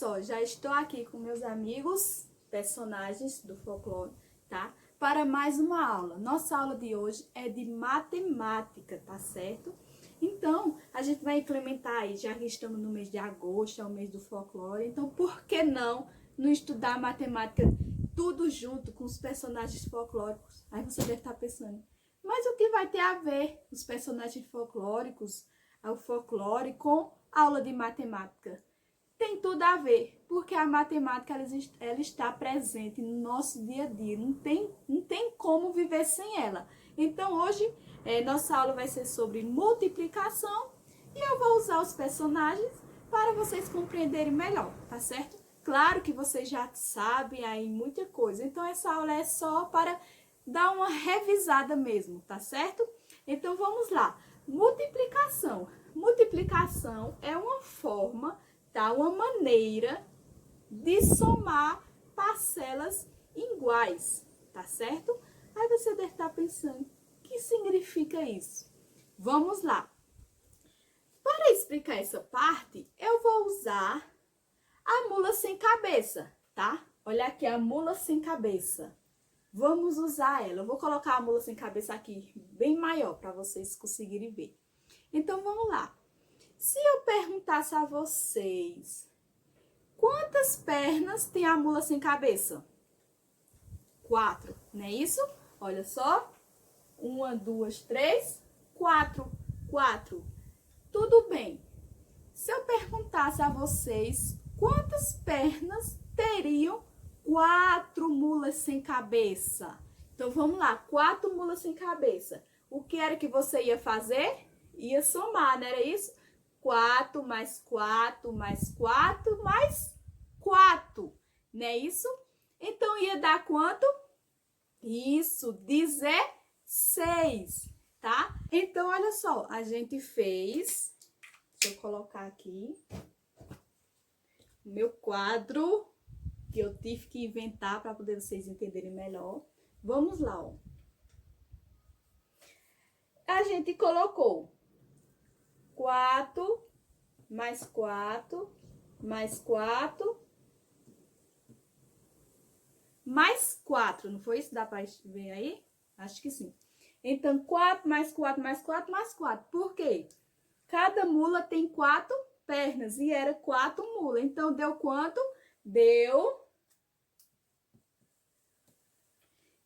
só, já estou aqui com meus amigos, personagens do folclore, tá? Para mais uma aula. Nossa aula de hoje é de matemática, tá certo? Então, a gente vai implementar aí, já que estamos no mês de agosto, é o mês do folclore, então por que não estudar matemática tudo junto com os personagens folclóricos? Aí você deve estar pensando, mas o que vai ter a ver os personagens folclóricos, o folclore com a aula de matemática? Tem tudo a ver, porque a matemática ela está presente no nosso dia a dia, não tem como viver sem ela. Então hoje nossa aula vai ser sobre multiplicação e eu vou usar os personagens para vocês compreenderem melhor, tá certo? Claro que vocês já sabem aí muita coisa, então essa aula é só para dar uma revisada mesmo, tá certo? Então vamos lá, multiplicação. Multiplicação é uma forma, tá? Uma maneira de somar parcelas iguais, tá certo? Aí você deve estar pensando, o que significa isso? Vamos lá. Para explicar essa parte, eu vou usar a mula sem cabeça, tá? Olha aqui a mula sem cabeça. Vamos usar ela. Eu vou colocar a mula sem cabeça aqui bem maior para vocês conseguirem ver. Então vamos lá. Se eu perguntasse a vocês, quantas pernas tem a mula sem cabeça? 4, não é isso? Olha só. 1, 2, 3, 4. 4. Tudo bem. Se eu perguntasse a vocês, quantas pernas teriam 4 mulas sem cabeça? Então vamos lá, 4 mulas sem cabeça. O que era que você ia fazer? Ia somar, não era isso? 4 mais 4 mais 4 mais 4, não é isso? Então, ia dar quanto? Isso, 16, tá? Então, olha só, a gente fez, deixa eu colocar aqui, o meu quadro, que eu tive que inventar para poder vocês entenderem melhor. Vamos lá, ó. A gente colocou 4 mais 4 mais 4 mais 4, não foi isso? Dá para ver aí? Acho que sim. Então, 4 mais 4 mais 4 mais 4. Por quê? Cada mula tem 4 pernas e era 4 mulas. Então, deu quanto? Deu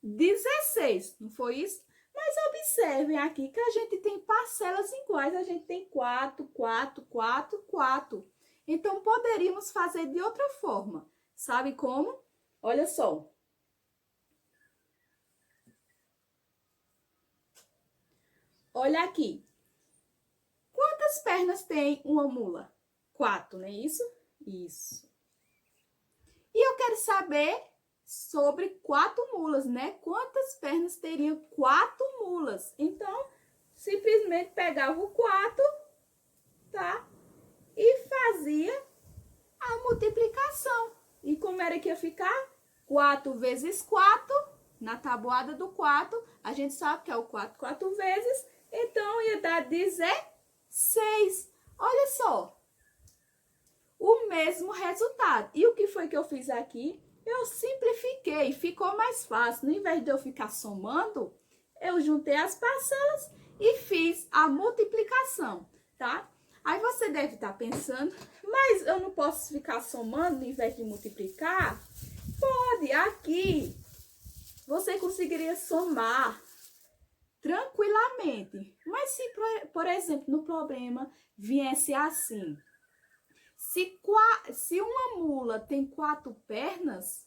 16, não foi isso? Mas observem aqui que a gente tem parcelas iguais. A gente tem 4, 4, 4, 4. Então, poderíamos fazer de outra forma. Sabe como? Olha só. Olha aqui. Quantas pernas tem uma mula? 4, não é isso? Isso. E eu quero saber sobre 4 mulas, né? Quantas pernas teriam 4 mulas? Então, simplesmente pegava o 4, tá? E fazia a multiplicação. E como era que ia ficar? 4 vezes 4, na tabuada do 4, a gente sabe que é o 4, 4 vezes, então ia dar 16. Olha só, o mesmo resultado. E o que foi que eu fiz aqui? Eu simplifiquei, ficou mais fácil. No invés de eu ficar somando, eu juntei as parcelas e fiz a multiplicação, tá? Aí você deve estar pensando, mas eu não posso ficar somando no invés de multiplicar? Pode, aqui você conseguiria somar tranquilamente. Mas se, por exemplo, no problema viesse assim, se uma mula tem 4 pernas,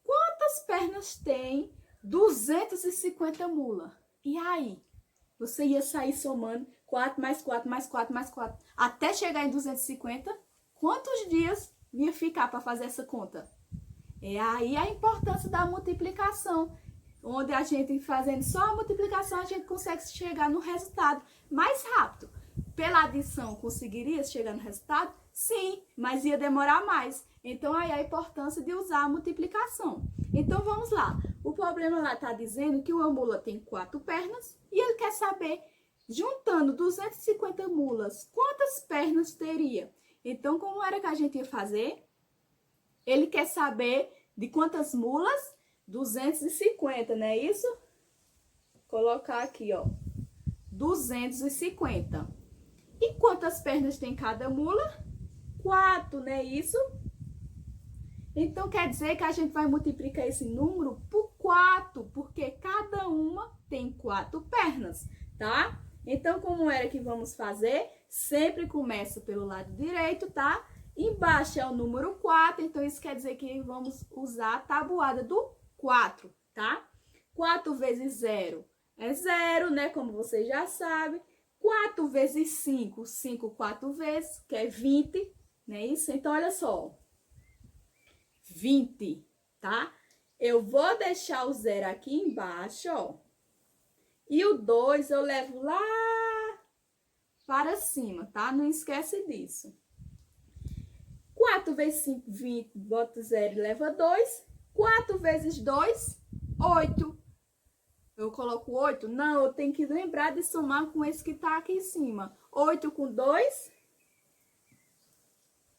quantas pernas tem 250 mulas? E aí? Você ia sair somando 4 mais 4 mais 4 mais 4 até chegar em 250? Quantos dias ia ficar para fazer essa conta? É aí a importância da multiplicação, onde a gente fazendo só a multiplicação, a gente consegue chegar no resultado mais rápido. Pela adição, conseguiria chegar no resultado? Sim, mas ia demorar mais. Então, aí a importância de usar a multiplicação. Então, vamos lá. O problema lá está dizendo que uma mula tem 4 pernas e ele quer saber, juntando 250 mulas, quantas pernas teria? Então, como era que a gente ia fazer? Ele quer saber de quantas mulas? 250, não é isso? Colocar aqui, ó. 250. E quantas pernas tem cada mula? 4, não é isso? Então, quer dizer que a gente vai multiplicar esse número por 4, porque cada uma tem 4 pernas, tá? Então, como era que vamos fazer? Sempre começa pelo lado direito, tá? Embaixo é o número 4, então isso quer dizer que vamos usar a tabuada do 4, tá? 4 vezes 0 é 0, né? Como vocês já sabem. 4 vezes 5, 5 4 vezes, que é 20, não é isso? Então, olha só. 20, tá? Eu vou deixar o 0 aqui embaixo, ó. E o 2 eu levo lá para cima, tá? Não esquece disso. 4 vezes 5, 20, bota 0 e leva 2. 4 vezes 2, 8. Eu coloco 8? Não, eu tenho que lembrar de somar com esse que tá aqui em cima. 8 com 2,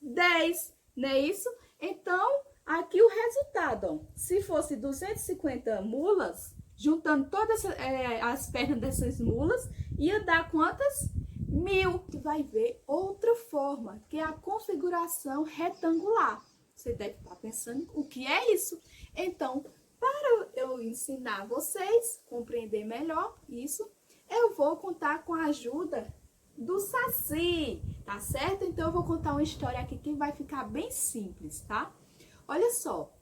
10, não é isso? Então, aqui o resultado, ó. Se fosse 250 mulas, juntando todas as pernas dessas mulas, ia dar quantas? 1000. Tu vai ver outra forma, que é a configuração retangular. Você deve estar pensando o que é isso. Então, para eu ensinar vocês a compreender melhor isso, eu vou contar com a ajuda do Saci, tá certo? Então, eu vou contar uma história aqui que vai ficar bem simples, tá? Olha só,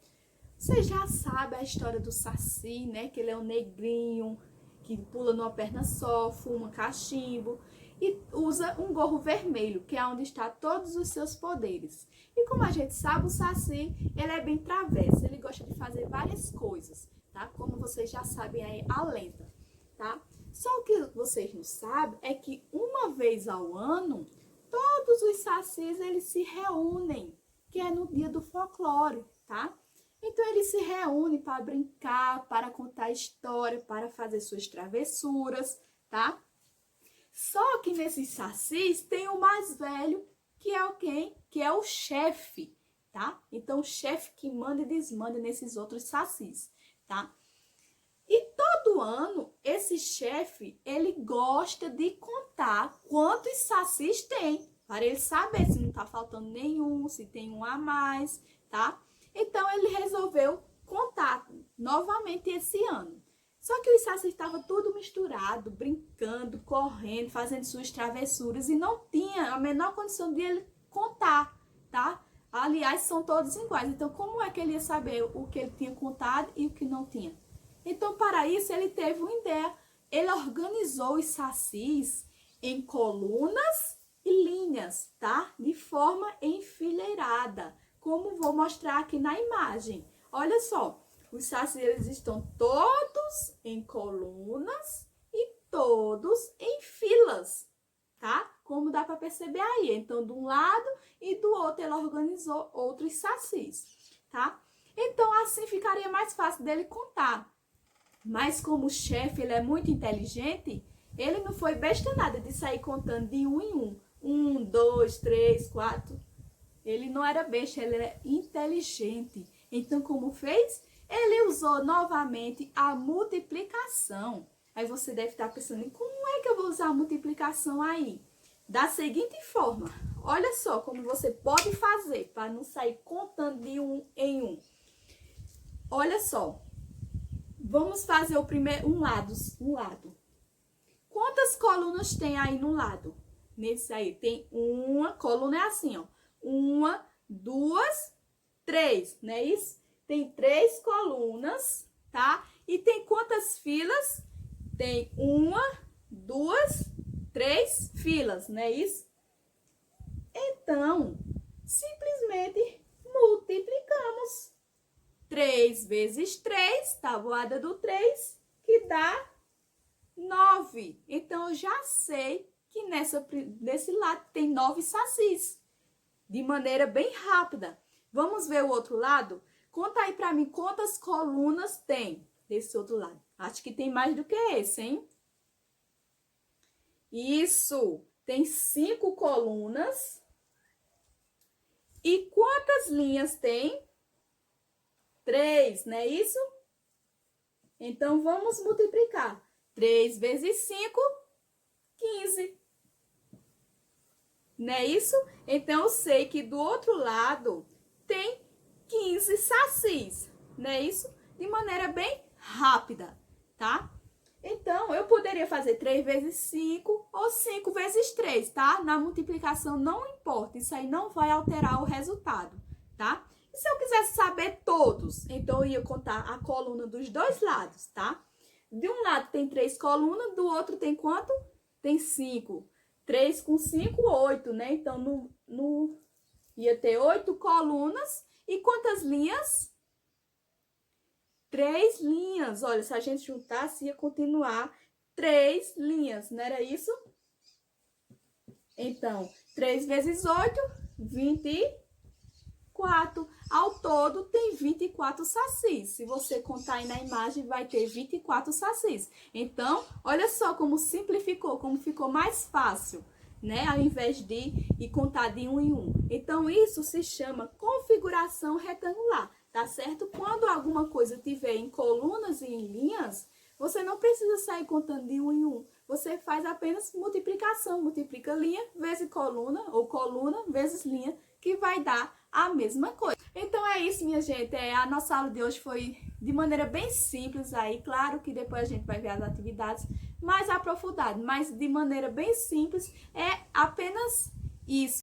você já sabe a história do Saci, né? Que ele é um negrinho, que pula numa perna só, fuma cachimbo e usa um gorro vermelho, que é onde está todos os seus poderes. E como a gente sabe, o Saci, ele é bem travesso, ele gosta de fazer várias coisas, tá? Como vocês já sabem aí, a lenda, tá? Só o que vocês não sabem é que uma vez ao ano, todos os sacis, eles se reúnem, que é no dia do folclore, tá? Então, eles se reúnem para brincar, para contar história, para fazer suas travessuras, tá? Só que nesses sacis tem o mais velho, que é o quem? Que é o chefe, tá? Então, o chefe que manda e desmanda nesses outros sacis, tá? E todo ano, esse chefe, ele gosta de contar quantos sacis tem, para ele saber se não tá faltando nenhum, se tem um a mais, tá? Então, ele resolveu contar novamente esse ano. Só que os sacis estavam tudo misturado, brincando, correndo, fazendo suas travessuras e não tinha a menor condição de ele contar, tá? Aliás, são todos iguais. Então, como é que ele ia saber o que ele tinha contado e o que não tinha? Então, para isso, ele teve uma ideia. Ele organizou os sacis em colunas e linhas, tá? De forma enfileirada, como vou mostrar aqui na imagem. Olha só, os sacis eles estão todos em colunas e todos em filas, tá? Como dá para perceber aí. Então, de um lado e do outro, ele organizou outros sacis, tá? Então, assim ficaria mais fácil dele contar. Mas como o chefe ele é muito inteligente, ele não foi besta nada de sair contando de um em um. 1, 2, 3, 4. Ele não era besta, ele era inteligente. Então, como fez? Ele usou novamente a multiplicação. Aí você deve estar pensando, como é que eu vou usar a multiplicação aí? Da seguinte forma, olha só como você pode fazer para não sair contando de um em um. Olha só. Vamos fazer o primeiro, um lado. Quantas colunas tem aí no lado? Nesse aí, tem uma, coluna é assim, ó. 1, 2, 3, não é isso? Tem 3 colunas, tá? E tem quantas filas? Tem 1, 2, 3 filas, não é isso? Então, simplesmente multiplicamos. 3 vezes 3, tabuada do 3, que dá 9. Então, eu já sei que desse lado tem 9 sacis. De maneira bem rápida. Vamos ver o outro lado? Conta aí pra mim quantas colunas tem desse outro lado. Acho que tem mais do que esse, hein? Isso! Tem 5 colunas. E quantas linhas tem? 3, não é isso? Então, vamos multiplicar. 3 vezes 5, 15. Não é isso? Então, eu sei que do outro lado tem 15 sacis. Não é isso? De maneira bem rápida, tá? Então, eu poderia fazer 3 vezes 5 ou 5 vezes 3, tá? Na multiplicação não importa, isso aí não vai alterar o resultado, tá? E se eu quisesse saber todos, então eu ia contar a coluna dos dois lados, tá? De um lado tem 3 colunas, do outro tem quanto? Tem 5. 3 com 5, 8, né? Então, ia ter 8 colunas. E quantas linhas? 3 linhas. Olha, se a gente juntasse, ia continuar 3 linhas, não era isso? Então, 3 vezes 8, 24. Ao todo, tem 24 sacis. Se você contar aí na imagem, vai ter 24 sacis. Então, olha só como simplificou, como ficou mais fácil, né? Ao invés de ir contar de um em um. Então, isso se chama configuração retangular, tá certo? Quando alguma coisa tiver em colunas e em linhas, você não precisa sair contando de um em um. Você faz apenas multiplicação. Multiplica linha vezes coluna, ou coluna vezes linha, que vai dar a mesma coisa. Então é isso, minha gente. A nossa aula de hoje foi de maneira bem simples aí. Claro que depois a gente vai ver as atividades mais aprofundadas, mas de maneira bem simples é apenas isso.